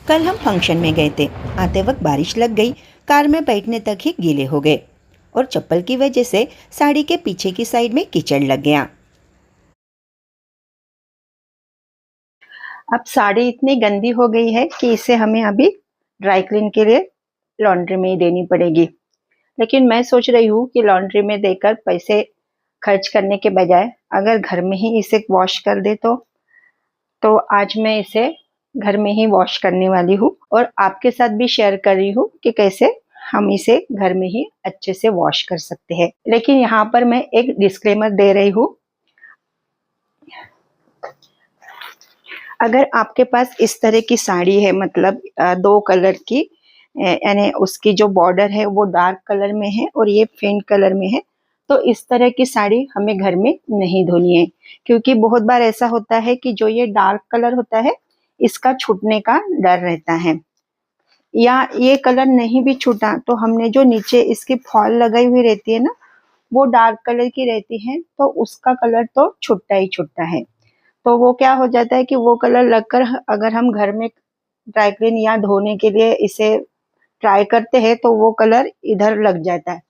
कल हम फंक्शन में गए थे। आते वक्त बारिश लग गई, कार में बैठने तक ही गीले हो गए और चप्पल की वजह से साड़ी के पीछे की साइड में कीचड़ लग गया। अब साड़ी इतनी गंदी हो गई है कि इसे हमें अभी ड्राई क्लीन के लिए लॉन्ड्री में ही देनी पड़ेगी। लेकिन मैं सोच रही हूँ कि लॉन्ड्री में देकर पैसे खर्च करने के बजाय अगर घर में ही इसे वॉश कर दे तो आज मैं इसे घर में ही वॉश करने वाली हूँ और आपके साथ भी शेयर कर रही हूँ कि कैसे हम इसे घर में ही अच्छे से वॉश कर सकते हैं। लेकिन यहाँ पर मैं एक डिस्क्लेमर दे रही हूँ, अगर आपके पास इस तरह की साड़ी है, मतलब दो कलर की, यानी उसकी जो बॉर्डर है वो डार्क कलर में है और ये फेंट कलर में है, तो इस तरह की साड़ी हमें घर में नहीं धोनी है। क्योंकि बहुत बार ऐसा होता है कि जो ये डार्क कलर होता है इसका छूटने का डर रहता है, या ये कलर नहीं भी छूटा तो हमने जो नीचे इसकी फॉल लगाई हुई रहती है ना, वो डार्क कलर की रहती है, तो उसका कलर तो छुट्टा ही छुट्टा है। तो वो क्या हो जाता है कि वो कलर लगकर अगर हम घर में ड्राई क्लीन या धोने के लिए इसे ट्राई करते हैं तो वो कलर इधर लग जाता है।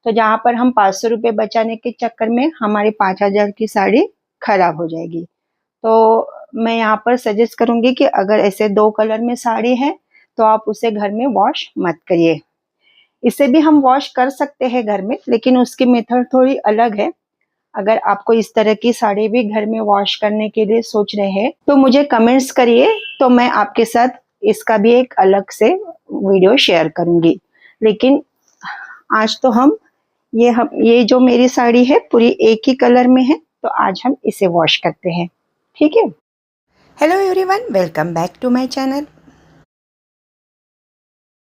तो जहाँ पर हम 500 रुपये बचाने के चक्कर में हमारी 5,000 की साड़ी खराब हो जाएगी। तो मैं यहाँ पर सजेस्ट करूंगी कि अगर ऐसे दो कलर में साड़ी है तो आप उसे घर में वॉश मत करिए। इसे भी हम वॉश कर सकते हैं घर में, लेकिन उसकी मेथड थोड़ी अलग है। अगर आपको इस तरह की साड़ी भी घर में वॉश करने के लिए सोच रहे हैं तो मुझे कमेंट्स करिए, तो मैं आपके साथ इसका भी एक अलग से वीडियो शेयर करूंगी। लेकिन आज तो हम ये जो मेरी साड़ी है पूरी एक ही कलर में है, तो आज हम इसे वॉश करते हैं, ठीक है। Hello everyone, welcome back to my channel.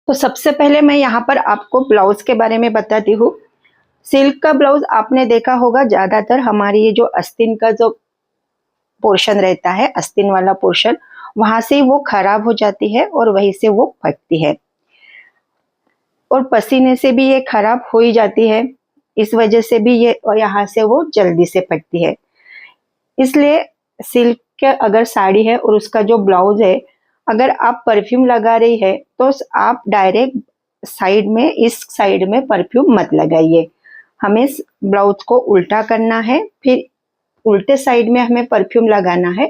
तो सबसे पहले मैं यहाँ पर आपको ब्लाउज के बारे में बताती हूँ। सिल्क का ब्लाउज आपने देखा होगा, ज्यादातर हमारी ये जो आस्तीन का जो पोर्शन रहता है, आस्तीन वाला पोर्शन, वहां से वो खराब हो जाती है और वहीं से वो फटती है और पसीने से भी ये खराब हो ही जाती है। इस वजह से भी ये यहाँ से वो जल्दी से फटती है। इसलिए सिल्क के अगर साड़ी है और उसका जो ब्लाउज है, अगर आप परफ्यूम लगा रही है तो आप डायरेक्ट साइड में, इस साइड में परफ्यूम मत लगाइए। हमें ब्लाउज को उल्टा करना है, फिर उल्टे साइड में हमें परफ्यूम लगाना है,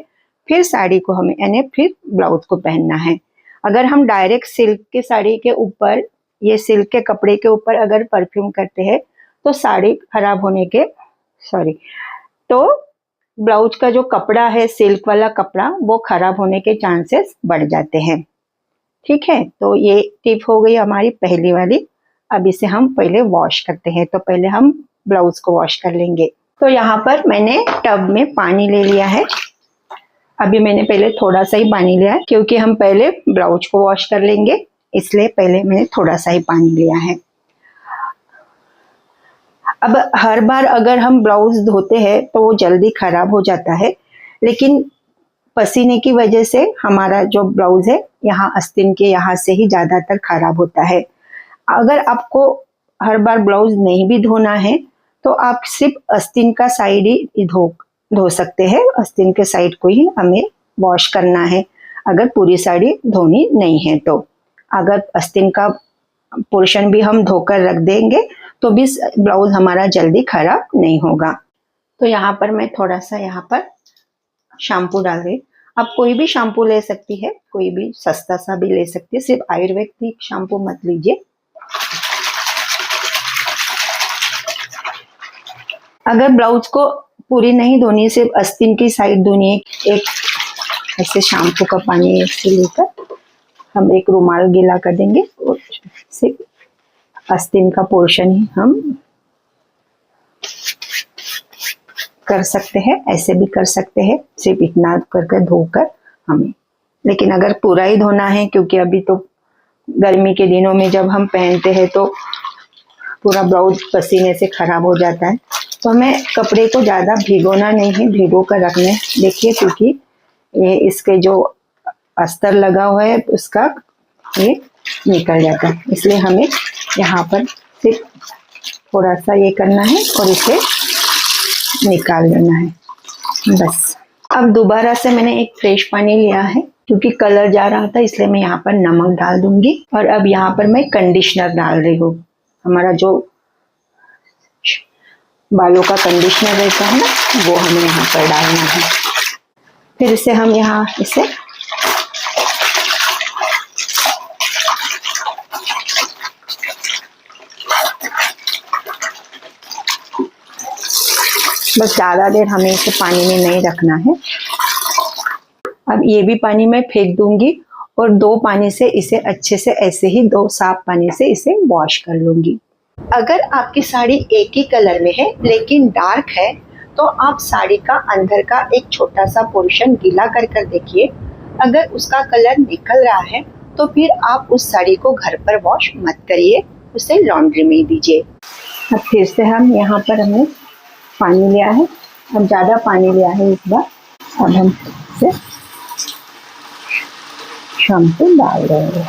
फिर साड़ी को हमें, यानी फिर ब्लाउज को पहनना है। अगर हम डायरेक्ट सिल्क के साड़ी के ऊपर, ये सिल्क के कपड़े के ऊपर अगर परफ्यूम करते हैं तो साड़ी खराब होने के, सॉरी, तो ब्लाउज का जो कपड़ा है, सिल्क वाला कपड़ा, वो खराब होने के चांसेस बढ़ जाते हैं, ठीक है। तो ये टिप हो गई हमारी पहली वाली। अब इसे हम पहले वॉश करते हैं, तो पहले हम ब्लाउज को वॉश कर लेंगे। तो यहाँ पर मैंने टब में पानी ले लिया है। अभी मैंने पहले थोड़ा सा ही पानी लिया है क्योंकि हम पहले ब्लाउज को वॉश कर लेंगे, इसलिए पहले मैंने थोड़ा सा ही पानी लिया है। अब हर बार अगर हम ब्लाउज धोते हैं तो वो जल्दी खराब हो जाता है, लेकिन पसीने की वजह से हमारा जो ब्लाउज है यहाँ आस्तीन के यहाँ से ही ज्यादातर खराब होता है। अगर आपको हर बार ब्लाउज नहीं भी धोना है तो आप सिर्फ आस्तीन का साइड ही धो सकते हैं। आस्तीन के साइड को ही हमें वॉश करना है, अगर पूरी साड़ी धोनी नहीं है तो। अगर आस्तीन का पोर्शन भी हम धोकर रख देंगे तो भी ब्लाउज हमारा जल्दी खराब नहीं होगा। तो यहाँ पर मैं थोड़ा सा यहाँ पर शैम्पू डाल रही। आप कोई भी शैम्पू ले सकती है, कोई भी सस्ता सा भी ले सकती है, सिर्फ आयुर्वेदिक शैम्पू मत लीजिए। अगर ब्लाउज को पूरी नहीं धोनी, सिर्फ आस्तीन की साइड धोनी है, एक ऐसे शैम्पू का पानी से लेकर हम एक रुमाल गीला कर देंगे और सिर्फ आस्तीन का पोर्शन ही हम कर सकते हैं, ऐसे भी कर सकते हैं, सिर्फ इतना करके धोकर हमें। लेकिन अगर पूरा ही धोना है, क्योंकि अभी तो गर्मी के दिनों में जब हम पहनते हैं तो पूरा ब्लाउज पसीने से खराब हो जाता है, तो हमें कपड़े को ज्यादा भिगोना नहीं है, भिगो कर रखना है। देखिए, क्योंकि ये इसके जो अस्तर लगा हुआ है उसका ये निकल जाता है, इसलिए हमें यहाँ पर सिर्फ थोड़ा सा ये करना है और इसे निकाल लेना है, बस। अब दोबारा से मैंने एक फ्रेश पानी लिया है क्योंकि कलर जा रहा था इसलिए मैं यहाँ पर नमक डाल दूंगी। और अब यहाँ पर मैं कंडीशनर डाल रही हूँ। हमारा जो बालों का कंडीशनर रहता है ना, वो हमें यहाँ पर डालना है। फिर इसे हम यहाँ इसे बस ज़्यादा देर हमें इसे पानी में नहीं रखना है। अब ये भी पानी मैं फेंक दूंगी और 2 पानी से इसे अच्छे से, ऐसे ही 2 साफ पानी से इसे वॉश कर लूंगी। अगर आपकी साड़ी एक ही कलर में है लेकिन डार्क है, तो आप साड़ी का अंदर का एक छोटा सा पोर्शन गीला कर कर देखिए। अगर उसका कलर निकल रहा है तो फिर आप उस साड़ी को घर पर वॉश मत करिए, उसे लॉन्ड्री में दीजिए। अब फिर से हम यहाँ पर हमने पानी लिया है, अब ज़्यादा पानी लिया है इस बार। अब हम इसे शैम्पू डाल देंगे।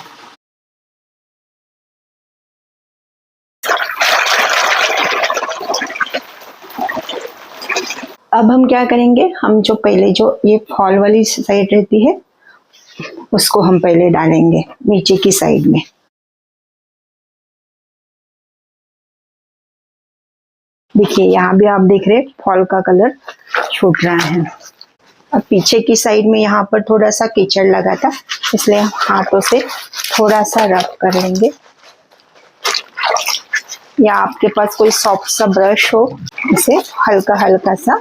अब हम क्या करेंगे, हम जो पहले जो ये फॉल वाली साइड रहती है उसको हम पहले डालेंगे नीचे की साइड में। देखिए यहाँ भी आप देख रहे हैं फॉल का कलर छूट रहा है। अब पीछे की साइड में यहाँ पर थोड़ा सा कीचड़ लगा था, इसलिए हाथों से थोड़ा सा रब कर लेंगे, या आपके पास कोई सॉफ्ट सा ब्रश हो, इसे हल्का हल्का सा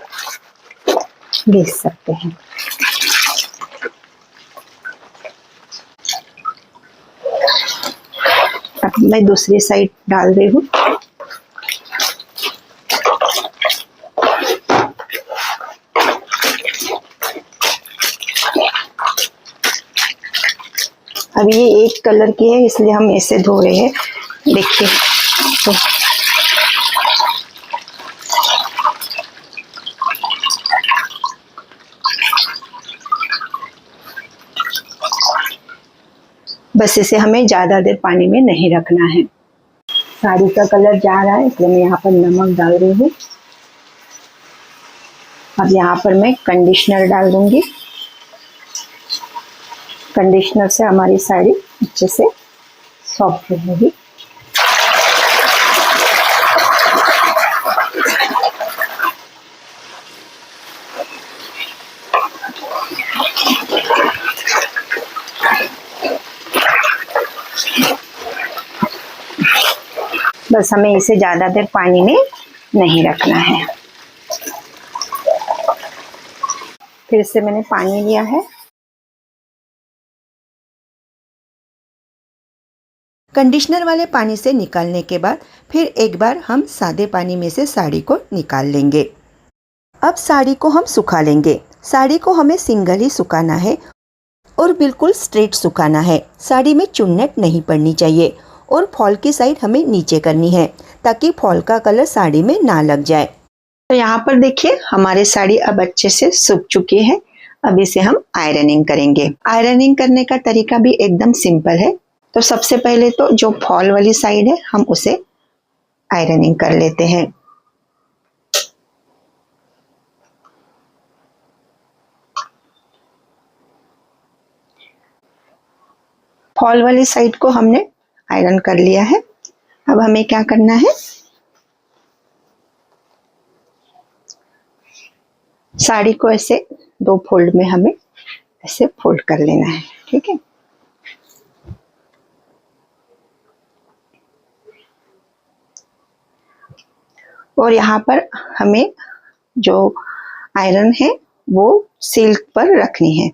घिस सकते हैं। अब मैं दूसरी साइड डाल रही हूँ। अब ये एक कलर की है इसलिए हम ऐसे धो रहे हैं। देखिए तो बस इसे हमें ज़्यादा देर पानी में नहीं रखना है। साड़ी का कलर जा रहा है इसलिए मैं यहाँ पर नमक डाल रही हूँ। अब यहाँ पर मैं कंडीशनर डाल दूंगी। कंडीशनर से हमारी साड़ी अच्छे से सॉफ्ट रहेगी। बस हमें इसे ज़्यादा देर पानी में नहीं रखना है। फिर से मैंने पानी लिया है। कंडीशनर वाले पानी से निकालने के बाद फिर एक बार हम सादे पानी में से साड़ी को निकाल लेंगे। अब साड़ी को हम सुखा लेंगे। साड़ी को हमें सिंगल ही सुखाना है और बिल्कुल स्ट्रेट सुखाना है। साड़ी में चुन्नट नहीं पड़नी चाहिए और फॉल की साइड हमें नीचे करनी है ताकि फॉल का कलर साड़ी में ना लग जाए। तो यहाँ पर देखिए हमारी साड़ी अब अच्छे से सूख चुकी है। अब इसे हम आयरनिंग करेंगे। आयरनिंग करने का तरीका भी एकदम सिंपल है। तो सबसे पहले तो जो फॉल वाली साइड है हम उसे आयरनिंग कर लेते हैं। फॉल वाली साइड को हमने आयरन कर लिया है। अब हमें क्या करना है, साड़ी को ऐसे 2 फोल्ड में हमें ऐसे फोल्ड कर लेना है। ठीक है, और यहाँ पर हमें जो आयरन है वो सिल्क पर रखनी है।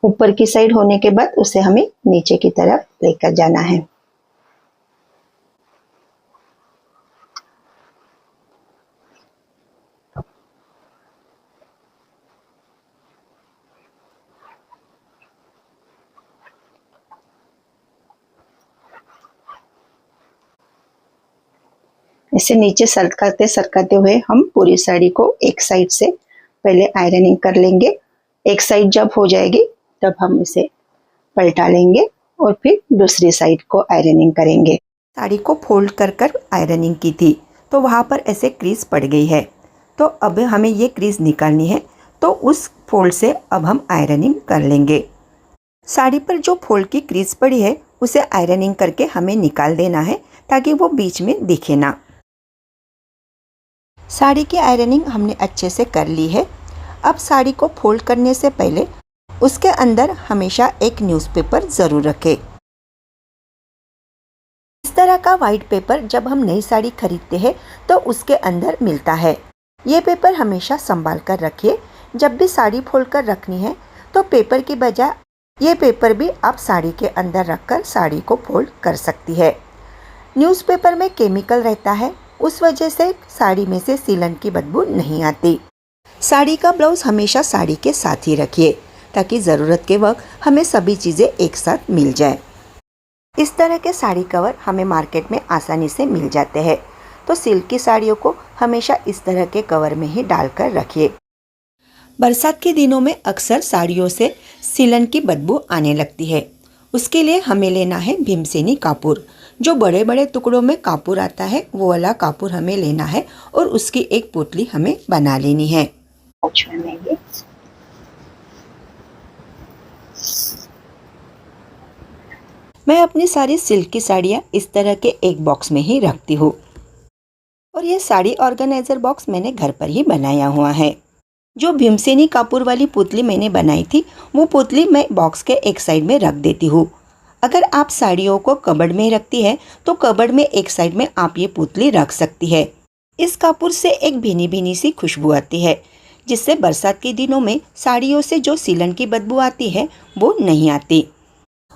ऊपर की साइड होने के बाद उसे हमें नीचे की तरफ लेकर जाना है। इसे नीचे सरकाते सरकाते हुए हम पूरी साड़ी को एक साइड से पहले आयरनिंग कर लेंगे। एक साइड जब हो जाएगी तब हम इसे पलटा लेंगे और फिर दूसरी साइड को आयरनिंग करेंगे। साड़ी को फोल्ड कर कर आयरनिंग की थी तो वहाँ पर ऐसे क्रीज पड़ गई है। तो अब हमें ये क्रीज निकालनी है, तो उस फोल्ड से अब हम आयरनिंग कर लेंगे। साड़ी पर जो फोल्ड की क्रीज पड़ी है उसे आयरनिंग करके हमें निकाल देना है, ताकि वो बीच में दिखे ना। साड़ी की आयरनिंग हमने अच्छे से कर ली है। अब साड़ी को फोल्ड करने से पहले उसके अंदर हमेशा एक न्यूज़पेपर ज़रूर रखें। इस तरह का वाइट पेपर जब हम नई साड़ी खरीदते हैं तो उसके अंदर मिलता है। ये पेपर हमेशा संभाल कर रखिए। जब भी साड़ी फोल्ड कर रखनी है तो पेपर की बजाय ये पेपर भी आप साड़ी के अंदर रखकर साड़ी को फोल्ड कर सकती है। न्यूज़पेपर में केमिकल रहता है, उस वजह से साड़ी में से सीलन की बदबू नहीं आती। साड़ी का ब्लाउज हमेशा साड़ी के साथ ही रखिए, ताकि ज़रूरत के वक्त हमें सभी चीज़ें एक साथ मिल जाए। इस तरह के साड़ी कवर हमें मार्केट में आसानी से मिल जाते हैं, तो सिल्क की साड़ियों को हमेशा इस तरह के कवर में ही डालकर रखिए। बरसात के दिनों में अक्सर साड़ियों से सीलन की बदबू आने लगती है। उसके लिए हमें लेना है भीमसेनी कापूर। जो बड़े बड़े टुकड़ों में कापूर आता है वो वाला कापूर हमें लेना है और उसकी एक पोटली हमें बना लेनी है। मैं अपनी सारी सिल्क की साड़ियाँ इस तरह के एक बॉक्स में ही रखती हूँ, और ये साड़ी ऑर्गेनाइजर बॉक्स मैंने घर पर ही बनाया हुआ है। जो भीमसेनी कापूर वाली पुतली मैंने बनाई थी वो पुतली मैं बॉक्स के एक साइड में रख देती हूँ। अगर आप साड़ियों को कबर्ड में रखती है तो कबर्ड में एक साइड में आप ये पुतली रख सकती है। इस कापूर से एक भीनी भीनी सी खुशबू आती है, जिससे बरसात के दिनों में साड़ियों से जो सीलन की बदबू आती है वो नहीं आती।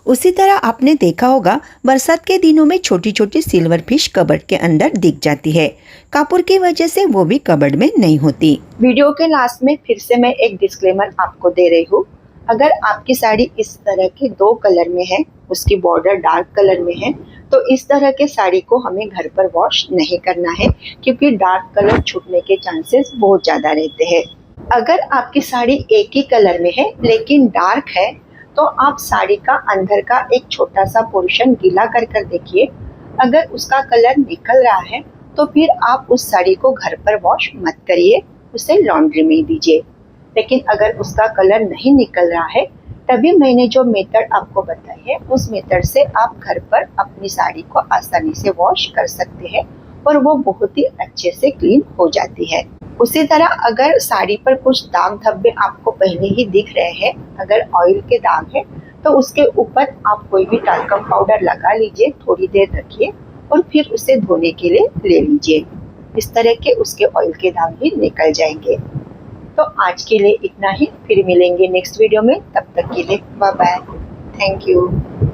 उसी तरह आपने देखा होगा बरसात के दिनों में छोटी छोटी सिल्वर फिश कबर्ड के अंदर दिख जाती है। कापूर की वजह से वो भी कबर्ड में नहीं होती। वीडियो के लास्ट में फिर से मैं एक डिस्क्लेमर आपको दे रही हूँ। अगर आपकी साड़ी इस तरह के 2 कलर में है, उसकी बॉर्डर डार्क कलर में है, तो इस तरह के साड़ी को हमें घर पर वॉश नहीं करना है, क्योंकि डार्क कलर छूटने के चांसेस बहुत ज़्यादा रहते हैं। अगर आपकी साड़ी एक ही कलर में है लेकिन डार्क है, तो आप साड़ी का अंदर का एक छोटा सा पोर्शन गीला कर कर देखिए। अगर उसका कलर निकल रहा है तो फिर आप उस साड़ी को घर पर वॉश मत करिए, उसे लॉन्ड्री में दीजिए। लेकिन अगर उसका कलर नहीं निकल रहा है, तभी मैंने जो मेथड आपको बताई है उस मेथड से आप घर पर अपनी साड़ी को आसानी से वॉश कर सकते हैं और वो बहुत ही अच्छे से क्लीन हो जाती है। उसी तरह अगर साड़ी पर कुछ दाग धब्बे आपको पहले ही दिख रहे हैं, अगर ऑयल के दाग है, तो उसके ऊपर आप कोई भी टाल्कम पाउडर लगा लीजिए, थोड़ी देर रखिए और फिर उसे धोने के लिए ले लीजिए। इस तरह के उसके ऑयल के दाग भी निकल जाएंगे। तो आज के लिए इतना ही, फिर मिलेंगे नेक्स्ट वीडियो में। तब तक के लिए बाय बाय, थैंक यू।